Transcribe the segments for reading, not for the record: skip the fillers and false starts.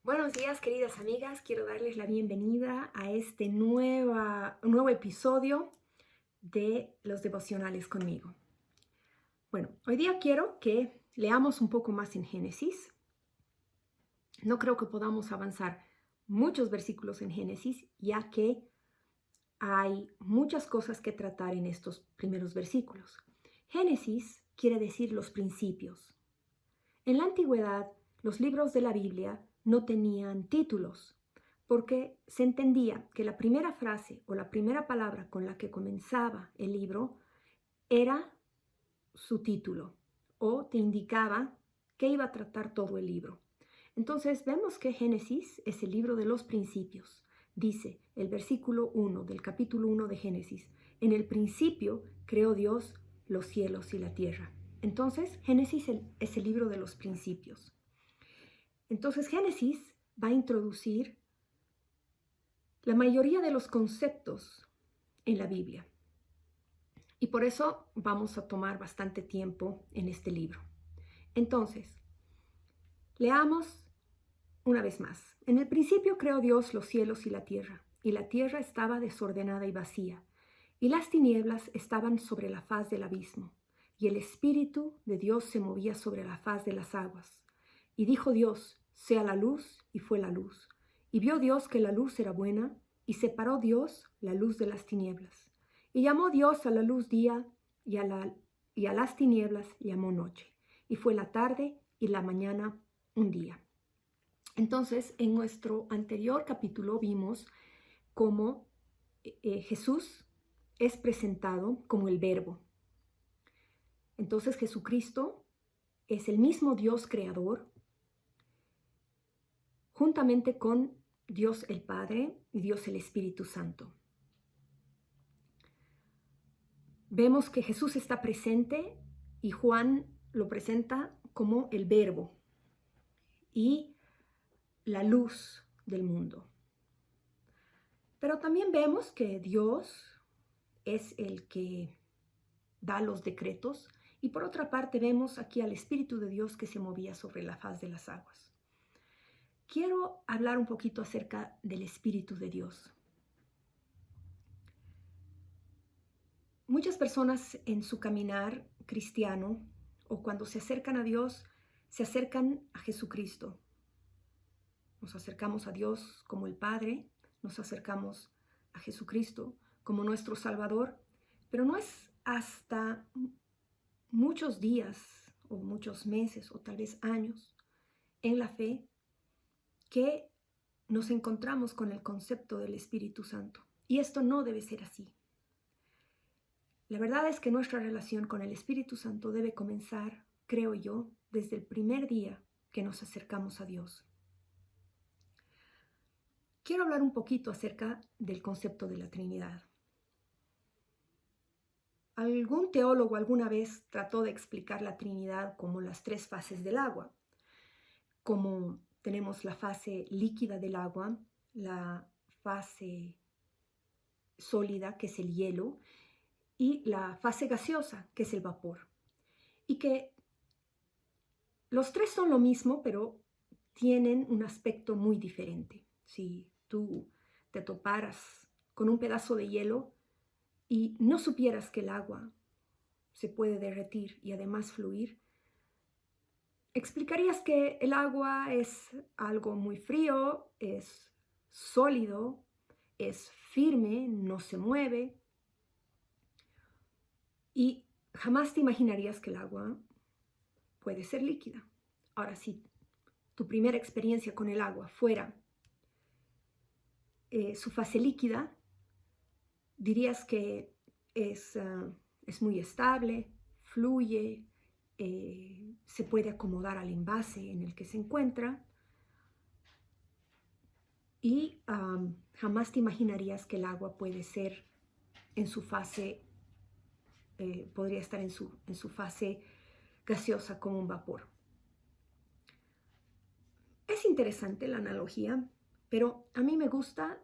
Buenos días, queridas amigas. Quiero darles la bienvenida a este nuevo episodio de los devocionales conmigo. Bueno, hoy día quiero que leamos un poco más en Génesis. No creo que podamos avanzar muchos versículos en Génesis, ya que hay muchas cosas que tratar en estos primeros versículos. Génesis quiere decir los principios. En la antigüedad, los libros de la Biblia no tenían títulos, porque se entendía que la primera frase o la primera palabra con la que comenzaba el libro era su título o te indicaba que iba a tratar todo el libro. Entonces vemos que Génesis es el libro de los principios. Dice el versículo 1 del capítulo 1 de Génesis: en el principio creó Dios los cielos y la tierra. Entonces Génesis es el libro de los principios. Entonces Génesis va a introducir la mayoría de los conceptos en la Biblia. Y por eso vamos a tomar bastante tiempo en este libro. Entonces, leamos una vez más. En el principio creó Dios los cielos y la tierra estaba desordenada y vacía, y las tinieblas estaban sobre la faz del abismo, y el Espíritu de Dios se movía sobre la faz de las aguas. Y dijo Dios: sea la luz, y fue la luz. Y vio Dios que la luz era buena, y separó Dios la luz de las tinieblas. Y llamó Dios a la luz día, y a las tinieblas llamó noche. Y fue la tarde y la mañana un día. Entonces, en nuestro anterior capítulo vimos cómo Jesús es presentado como el Verbo. Entonces, Jesucristo es el mismo Dios creador, juntamente con Dios el Padre y Dios el Espíritu Santo. Vemos que Jesús está presente y Juan lo presenta como el Verbo y la luz del mundo. Pero también vemos que Dios es el que da los decretos, y por otra parte vemos aquí al Espíritu de Dios que se movía sobre la faz de las aguas. Quiero hablar un poquito acerca del Espíritu de Dios. Muchas personas en su caminar cristiano o cuando se acercan a Dios, se acercan a Jesucristo. Nos acercamos a Dios como el Padre, nos acercamos a Jesucristo como nuestro Salvador, pero no es hasta muchos días o muchos meses o tal vez años en la fe que nos encontramos con el concepto del Espíritu Santo. Y esto no debe ser así. La verdad es que nuestra relación con el Espíritu Santo debe comenzar, creo yo, desde el primer día que nos acercamos a Dios. Quiero hablar un poquito acerca del concepto de la Trinidad. Algún teólogo alguna vez trató de explicar la Trinidad como las tres fases del agua. Como tenemos la fase líquida del agua, la fase sólida, que es el hielo, y la fase gaseosa, que es el vapor. Y que los tres son lo mismo, pero tienen un aspecto muy diferente. Si tú te toparas con un pedazo de hielo y no supieras que el agua se puede derretir y además fluir, explicarías que el agua es algo muy frío, es sólido, es firme, no se mueve, y jamás te imaginarías que el agua puede ser líquida. Ahora, si tu primera experiencia con el agua fuera su fase líquida, dirías que es muy estable, fluye, se puede acomodar al envase en el que se encuentra, y jamás te imaginarías que el agua puede ser en su fase, podría estar en su fase gaseosa como un vapor. Es interesante la analogía, pero a mí me gusta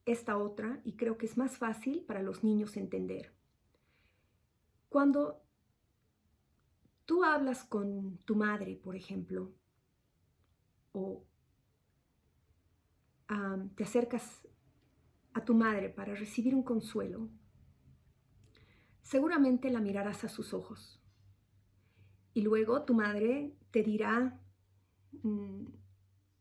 esta otra y creo que es más fácil para los niños entender. Cuando tú hablas con tu madre, por ejemplo, o te acercas a tu madre para recibir un consuelo, seguramente la mirarás a sus ojos. Y luego tu madre te dirá,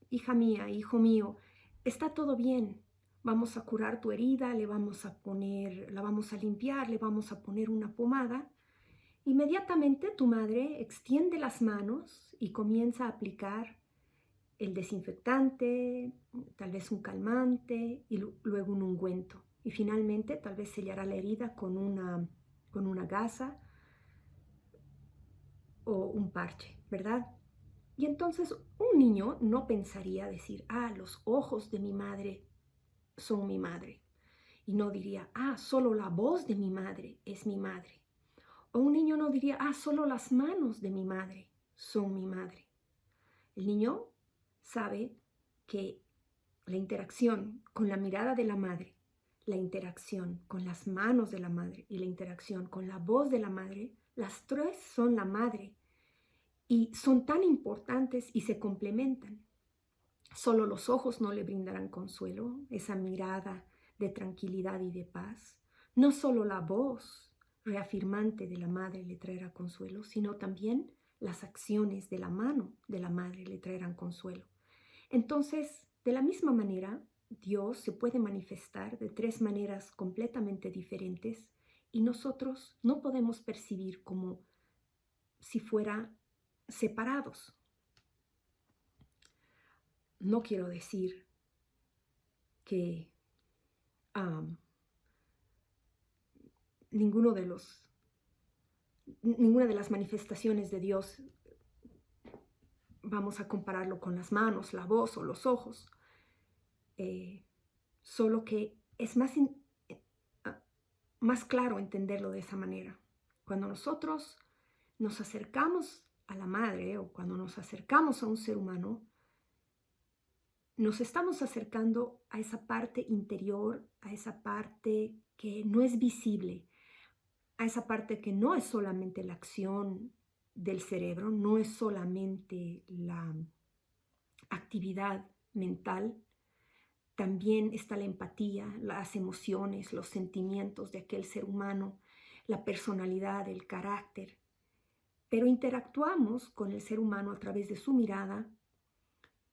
hija mía, hijo mío, está todo bien. Vamos a curar tu herida, la vamos a limpiar, le vamos a poner una pomada. Inmediatamente tu madre extiende las manos y comienza a aplicar el desinfectante, tal vez un calmante y luego un ungüento. Y finalmente tal vez sellará la herida con una gasa o un parche, ¿verdad? Y entonces un niño no pensaría decir, los ojos de mi madre son mi madre. Y no diría, solo la voz de mi madre es mi madre. O un niño no diría, solo las manos de mi madre son mi madre. El niño sabe que la interacción con la mirada de la madre, la interacción con las manos de la madre y la interacción con la voz de la madre, las tres son la madre y son tan importantes y se complementan. Solo los ojos no le brindarán consuelo, esa mirada de tranquilidad y de paz. No solo la voz reafirmante de la madre le traerá consuelo, sino también las acciones de la mano de la madre le traerán consuelo. Entonces, de la misma manera, Dios se puede manifestar de tres maneras completamente diferentes y nosotros no podemos percibir como si fueran separados. No quiero decir que ninguna de las manifestaciones de Dios vamos a compararlo con las manos, la voz o los ojos. Solo que es más claro entenderlo de esa manera. Cuando nosotros nos acercamos a la madre o cuando nos acercamos a un ser humano, nos estamos acercando a esa parte interior, a esa parte que no es visible, a esa parte que no es solamente la acción del cerebro, no es solamente la actividad mental, también está la empatía, las emociones, los sentimientos de aquel ser humano, la personalidad, el carácter. Pero interactuamos con el ser humano a través de su mirada,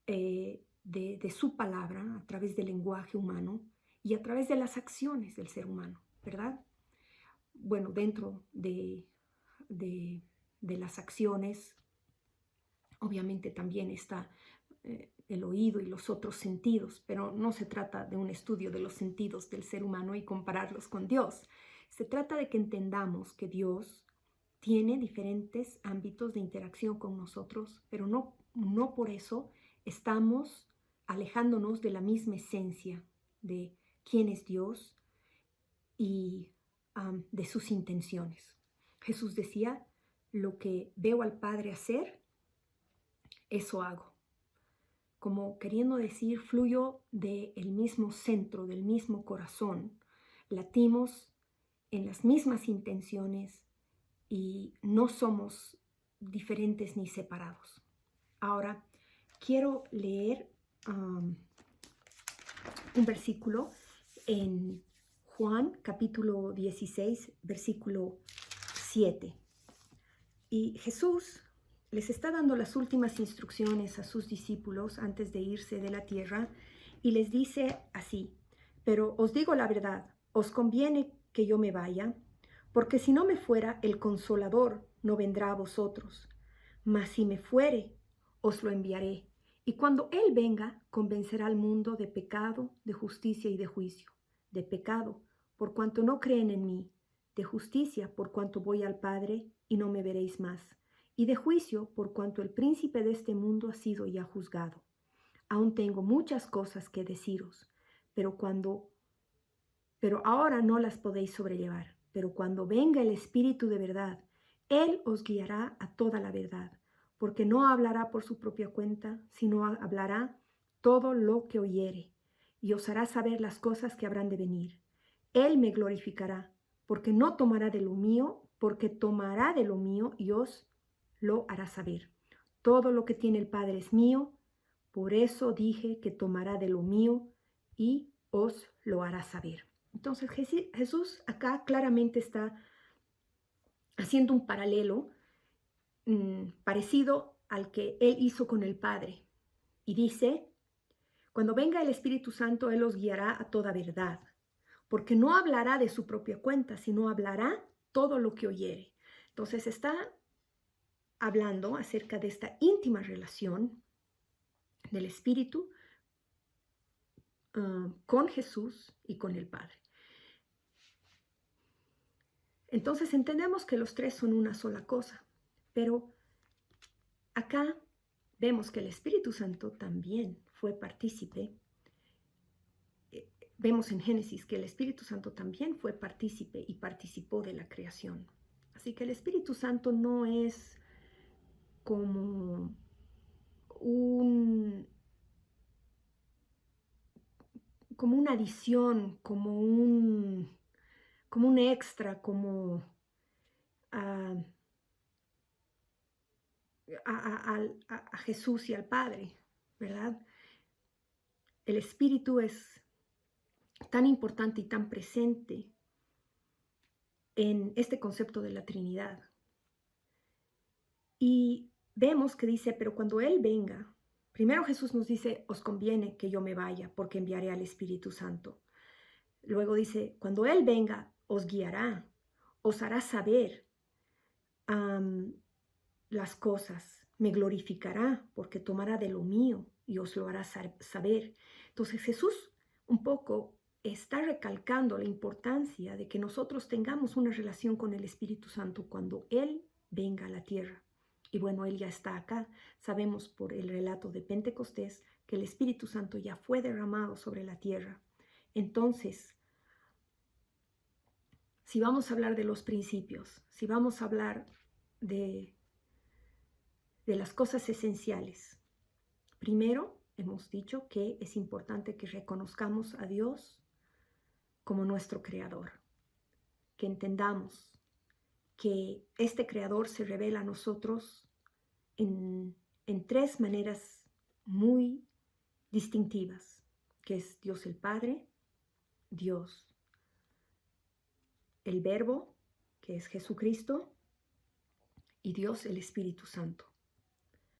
de su palabra, a través del lenguaje humano y a través de las acciones del ser humano, ¿verdad? Bueno, dentro de las acciones, obviamente también está el oído y los otros sentidos, pero no se trata de un estudio de los sentidos del ser humano y compararlos con Dios. Se trata de que entendamos que Dios tiene diferentes ámbitos de interacción con nosotros, pero no por eso estamos alejándonos de la misma esencia de quién es Dios y de sus intenciones. Jesús decía, lo que veo al Padre hacer, eso hago. Como queriendo decir, fluyo del mismo centro, del mismo corazón. Latimos en las mismas intenciones y no somos diferentes ni separados. Ahora, quiero leer un versículo en Juan capítulo 16, versículo 7. Y Jesús les está dando las últimas instrucciones a sus discípulos antes de irse de la tierra y les dice así: pero os digo la verdad, os conviene que yo me vaya, porque si no me fuera, el Consolador no vendrá a vosotros, mas si me fuere, os lo enviaré. Y cuando Él venga, convencerá al mundo de pecado, de justicia y de juicio. De pecado, por cuanto no creen en mí; de justicia, por cuanto voy al Padre y no me veréis más; y de juicio, por cuanto el príncipe de este mundo ha sido ya juzgado. Aún tengo muchas cosas que deciros, pero ahora no las podéis sobrellevar. Pero cuando venga el Espíritu de verdad, Él os guiará a toda la verdad, porque no hablará por su propia cuenta, sino hablará todo lo que oyere, y os hará saber las cosas que habrán de venir. Él me glorificará, porque tomará de lo mío y os lo hará saber. Todo lo que tiene el Padre es mío. Por eso dije que tomará de lo mío y os lo hará saber. Entonces Jesús acá claramente está haciendo un paralelo parecido al que Él hizo con el Padre. Y dice, cuando venga el Espíritu Santo, Él os guiará a toda verdad, porque no hablará de su propia cuenta, sino hablará todo lo que oyere. Entonces está hablando acerca de esta íntima relación del Espíritu con Jesús y con el Padre. Entonces entendemos que los tres son una sola cosa, pero acá vemos que el Espíritu Santo también fue partícipe. Vemos en Génesis que el Espíritu Santo también fue partícipe y participó de la creación. Así que el Espíritu Santo no es como como una adición, como un extra, como a Jesús y al Padre, ¿verdad? El Espíritu es tan importante y tan presente en este concepto de la Trinidad. Y vemos que dice, pero cuando Él venga, primero Jesús nos dice, os conviene que yo me vaya porque enviaré al Espíritu Santo. Luego dice, cuando Él venga, os guiará, os hará saber las cosas, me glorificará porque tomará de lo mío y os lo hará saber. Entonces Jesús un poco está recalcando la importancia de que nosotros tengamos una relación con el Espíritu Santo cuando Él venga a la tierra. Y bueno, Él ya está acá. Sabemos por el relato de Pentecostés que el Espíritu Santo ya fue derramado sobre la tierra. Entonces, si vamos a hablar de los principios, si vamos a hablar de las cosas esenciales, primero hemos dicho que es importante que reconozcamos a Dios como nuestro creador, que entendamos que este creador se revela a nosotros en tres maneras muy distintivas, que es Dios el Padre, Dios el Verbo, que es Jesucristo, y Dios el Espíritu Santo.